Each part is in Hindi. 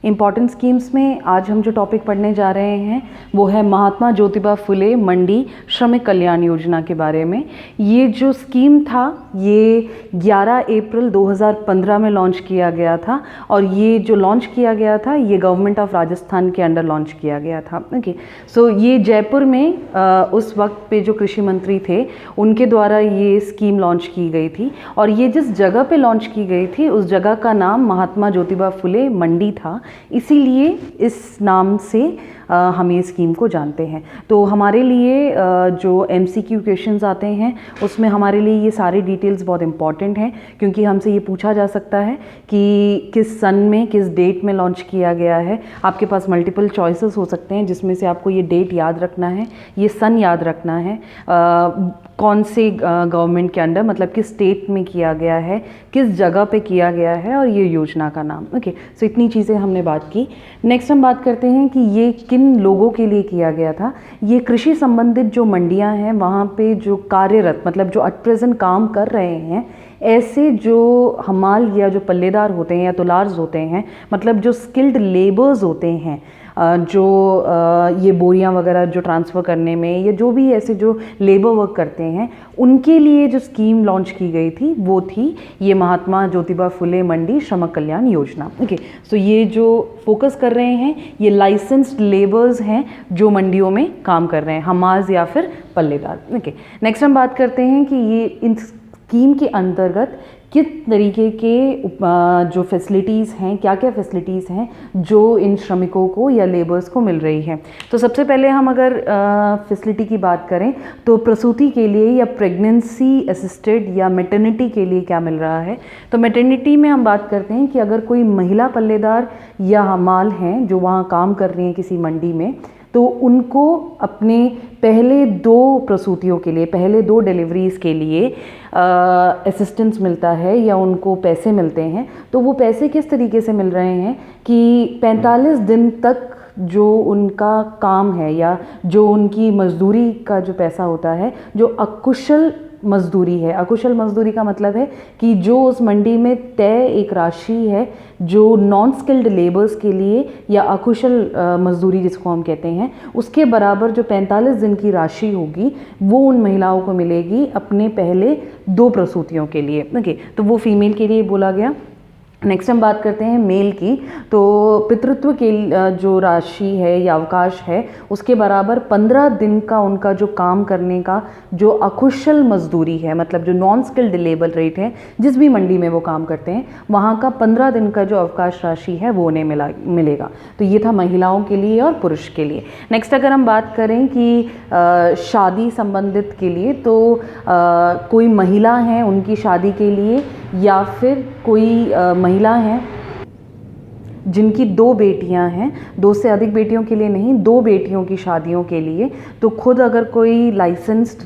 इम्पॉर्टेंट स्कीम्स में आज हम जो टॉपिक पढ़ने जा रहे हैं वो है महात्मा ज्योतिबा फुले मंडी श्रमिक कल्याण योजना के बारे में। ये जो स्कीम था ये 11 अप्रैल 2015 में लॉन्च किया गया था और ये जो लॉन्च किया गया था ये गवर्नमेंट ऑफ राजस्थान के अंडर लॉन्च किया गया था। ओके, सो ये जयपुर में उस वक्त पे जो कृषि मंत्री थे उनके द्वारा ये स्कीम लॉन्च की गई थी और ये जिस जगह पे लॉन्च की गई थी उस जगह का नाम महात्मा ज्योतिबा फुले मंडी था, इसीलिए इस नाम से हम ये स्कीम को जानते हैं। तो हमारे लिए जो MCQ क्वेश्चंस आते हैं उसमें हमारे लिए ये सारे डिटेल्स बहुत इंपॉर्टेंट हैं, क्योंकि हमसे ये पूछा जा सकता है कि किस सन में किस डेट में लॉन्च किया गया है। आपके पास मल्टीपल चॉइसेस हो सकते हैं जिसमें से आपको ये डेट याद रखना है, ये सन याद रखना है, कौन से गवर्नमेंट के अंडर मतलब किस स्टेट में किया गया है, किस जगह पे किया गया है और ये योजना का नाम। ओके, सो इतनी चीज़ें हमने बात की। नेक्स्ट हम बात करते हैं कि ये किन लोगों के लिए किया गया था। ये कृषि संबंधित जो मंडियां हैं वहाँ पे जो कार्यरत मतलब जो एट प्रेजेंट काम कर रहे हैं, ऐसे जो हमाल या जो पल्लेदार होते हैं या तुलार्स होते हैं, मतलब जो स्किल्ड लेबर्स होते हैं, जो ये बोरियां वगैरह जो ट्रांसफ़र करने में या जो भी ऐसे जो लेबर वर्क करते हैं, उनके लिए जो स्कीम लॉन्च की गई थी वो थी ये महात्मा ज्योतिबा फुले मंडी श्रमिक कल्याण योजना। ओके, सो ये जो फोकस कर रहे हैं ये लाइसेंस्ड लेबर्स हैं जो मंडियों में काम कर रहे हैं, हमाज या फिर पल्लेदार। ओके, नेक्स्ट हम बात करते हैं कि ये इन स्कीम के अंतर्गत किस तरीके के जो फैसिलिटीज़ हैं, क्या क्या फैसिलिटीज़ हैं जो इन श्रमिकों को या लेबर्स को मिल रही हैं। तो सबसे पहले हम अगर फैसिलिटी की बात करें तो प्रसूति के लिए या प्रेगनेंसी असिस्टेड या मैटरनिटी के लिए क्या मिल रहा है। तो मैटरनिटी में हम बात करते हैं कि अगर कोई महिला पल्लेदार या हमाल हैं जो वहाँ काम कर रही हैं किसी मंडी में, तो उनको अपने पहले 2 प्रसूतियों के लिए, पहले 2 डिलीवरीज़ के लिए असिस्टेंस मिलता है या उनको पैसे मिलते हैं। तो वो पैसे किस तरीके से मिल रहे हैं कि 45 दिन तक जो उनका काम है या जो उनकी मजदूरी का जो पैसा होता है, जो अकुशल मजदूरी है, अकुशल मजदूरी का मतलब है कि जो उस मंडी में तय एक राशि है जो नॉन स्किल्ड लेबर्स के लिए या अकुशल मजदूरी जिसको हम कहते हैं, उसके बराबर जो 45 दिन की राशि होगी वो उन महिलाओं को मिलेगी अपने पहले 2 प्रसूतियों के लिए। ओके, तो वो फीमेल के लिए बोला गया। नेक्स्ट हम बात करते हैं मेल की। तो पितृत्व के जो राशि है या अवकाश है उसके बराबर 15 दिन का उनका जो काम करने का जो अकुशल मजदूरी है, मतलब जो नॉन स्किल्ड लेबर रेट है जिस भी मंडी में वो काम करते हैं, वहाँ का 15 दिन का जो अवकाश राशि है वो उन्हें मिलेगा। तो ये था महिलाओं के लिए और पुरुष के लिए। नेक्स्ट अगर हम बात करें कि शादी संबंधित के लिए, तो कोई महिला हैं उनकी शादी के लिए या फिर कोई महिला हैं जिनकी 2 बेटियां हैं, 2 से अधिक बेटियों के लिए नहीं, 2 बेटियों की शादियों के लिए, तो खुद अगर कोई लाइसेंस्ड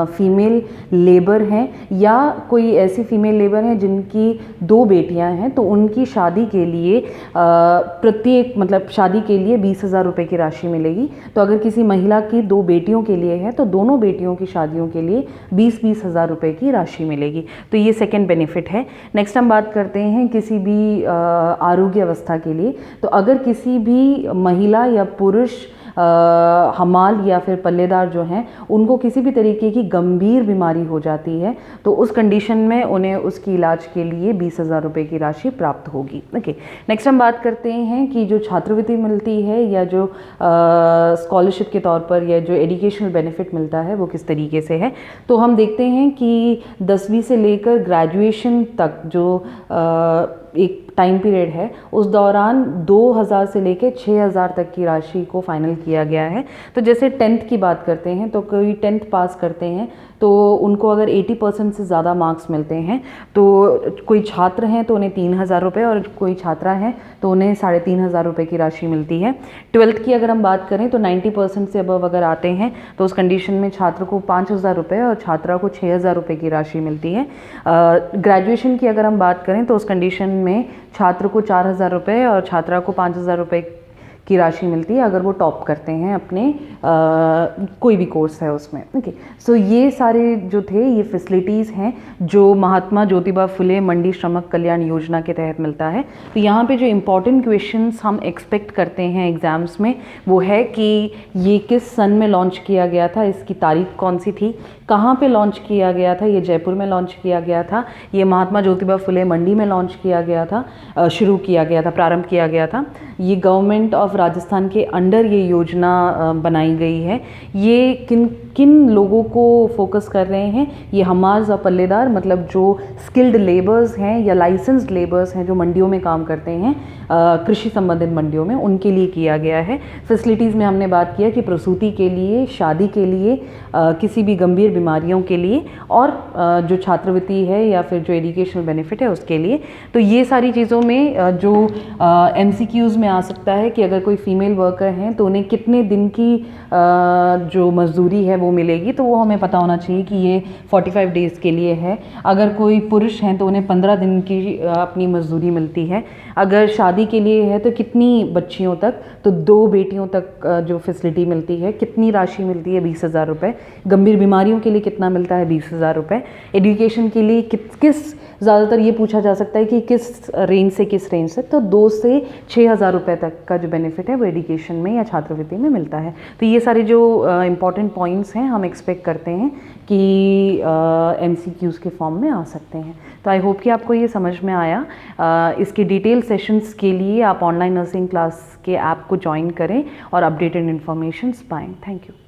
फीमेल लेबर हैं या कोई ऐसी फीमेल लेबर हैं जिनकी 2 बेटियां हैं, तो उनकी शादी के लिए प्रत्येक मतलब शादी के लिए 20,000 रुपये की राशि मिलेगी। तो अगर किसी महिला की 2 बेटियों के लिए है तो दोनों बेटियों की शादियों के लिए 20-20 हज़ार रुपये की राशि मिलेगी। तो ये सेकेंड बेनिफिट है। नेक्स्ट हम बात करते हैं किसी भी आरोग्य अवस्था के लिए। तो अगर किसी भी महिला या पुरुष हमाल या फिर पल्लेदार जो हैं उनको किसी भी तरीके की गंभीर बीमारी हो जाती है तो उस कंडीशन में उन्हें उसकी इलाज के लिए 20,000 रुपये की राशि प्राप्त होगी। ओके, नेक्स्ट हम बात करते हैं कि जो छात्रवृत्ति मिलती है या जो स्कॉलरशिप के तौर पर या जो एजुकेशनल बेनिफिट मिलता है वो किस तरीके से है। तो हम देखते हैं कि 10वीं से लेकर ग्रेजुएशन तक जो एक टाइम पीरियड है उस दौरान 2,000 से लेकर 6,000 तक की राशि को फाइनल किया गया है। तो जैसे 10th की बात करते हैं तो कोई 10th पास करते हैं तो उनको अगर 80% से ज़्यादा मार्क्स मिलते हैं तो कोई छात्र हैं तो उन्हें 3,000 रुपये और कोई छात्रा हैं तो उन्हें 3,500 रुपये की राशि मिलती है। 12th की अगर हम बात करें तो 90% से अबव अगर आते हैं तो उस कंडीशन में छात्र को 5,000 रुपये और छात्रा को 6,000 रुपये की राशि मिलती है। ग्रेजुएशन की अगर हम बात करें तो उस कंडीशन में छात्र को 4,000 रुपये और छात्रा को 5,000 रुपये की राशि मिलती है अगर वो टॉप करते हैं अपने कोई भी कोर्स है उसमें। ओके, सो ये सारे जो थे ये फैसिलिटीज़ हैं जो महात्मा ज्योतिबा फुले मंडी श्रमिक कल्याण योजना के तहत मिलता है। तो यहाँ पे जो इम्पोर्टेंट क्वेश्चंस हम एक्सपेक्ट करते हैं एग्ज़ाम्स में वो है कि ये किस सन में लॉन्च किया गया था, इसकी तारीख कौन सी थी, कहाँ पे लॉन्च किया गया था, ये जयपुर में लॉन्च किया गया था, ये महात्मा ज्योतिबा फुले मंडी में लॉन्च किया गया था, शुरू किया गया था, प्रारंभ किया गया था, ये गवर्नमेंट ऑफ राजस्थान के अंडर ये योजना बनाई गई है, ये किन किन लोगों को फोकस कर रहे हैं, ये हमाज और पल्लेदार मतलब जो स्किल्ड लेबर्स हैं या लाइसेंस्ड लेबर्स हैं जो मंडियों में काम करते हैं, कृषि संबंधित मंडियों में, उनके लिए किया गया है। फैसिलिटीज़ में हमने बात किया कि प्रसूति के लिए, शादी के लिए, किसी भी गंभीर बीमारियों के लिए और जो छात्रवृत्ति है या फिर जो एजुकेशनल बेनिफिट है उसके लिए। तो ये सारी चीज़ों में जो MCQs में आ सकता है कि अगर कोई फीमेल वर्कर हैं तो उन्हें कितने दिन की जो मजदूरी है वो मिलेगी, तो वो हमें पता होना चाहिए कि ये 45 डेज़ के लिए है। अगर कोई पुरुष हैं तो उन्हें 15 दिन की अपनी मजदूरी मिलती है। अगर शादी के लिए है तो कितनी बच्चियों तक, तो 2 बेटियों तक जो फैसिलिटी मिलती है, कितनी राशि मिलती है, 20,000 रुपये। गंभीर बीमारियों के लिए कितना मिलता है, 20,000 रुपये। एजुकेशन के लिए किस ज़्यादातर ये पूछा जा सकता है कि किस रेंज से किस रेंज से, तो 2 से 6,000 रुपये तक का जो बेनिफिट है वो एजुकेशन में या छात्रवृत्ति में मिलता है। तो ये सारे जो इम्पॉर्टेंट पॉइंट्स हैं हम एक्सपेक्ट करते हैं कि MCQs के फॉर्म में आ सकते हैं। तो आई होप कि आपको ये समझ में आया। इसके डिटेल सेशंस के लिए आप ऑनलाइन नर्सिंग क्लास के ऐप को ज्वाइन करें और अपडेटेड इन्फॉर्मेशन पाएँ। Thank you.